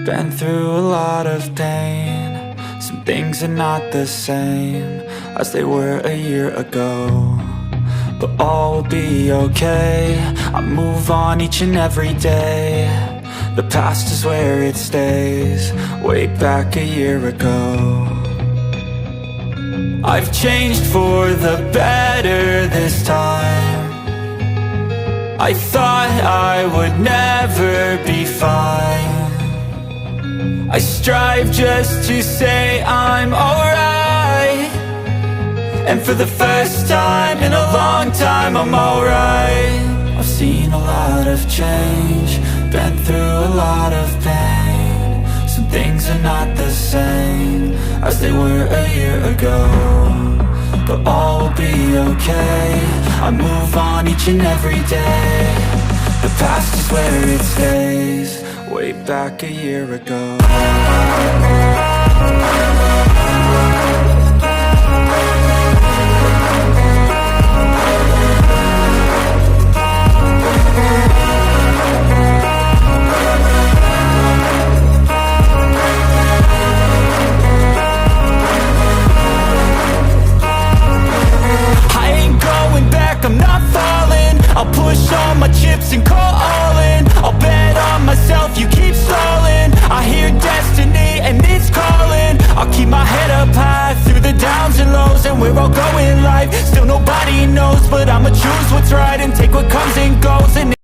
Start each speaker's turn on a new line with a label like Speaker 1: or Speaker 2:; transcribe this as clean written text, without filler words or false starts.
Speaker 1: Been through a lot of pain. Some things are not the same as they were a year ago, but all will be okay. I move on each and every day. The past is where it stays, way back a year ago. I've changed for the better this time. I thought I would never be fine. I strive just to say I'm alright, and for the first time in a long time I'm alright. I've seen a lot of change, been through a lot of pain. Some things are not the same as they were a year ago, but all will be okay. I move on each and every day. The past is where it stays, way back a year ago. I'm not falling, I'll push all my chips and call all in. I'll bet on myself, you keep stalling. I hear destiny and it's calling. I'll keep my head up high through the downs and lows, and where I'll go in life, still nobody knows. But I'ma choose what's right and take what comes and goes. And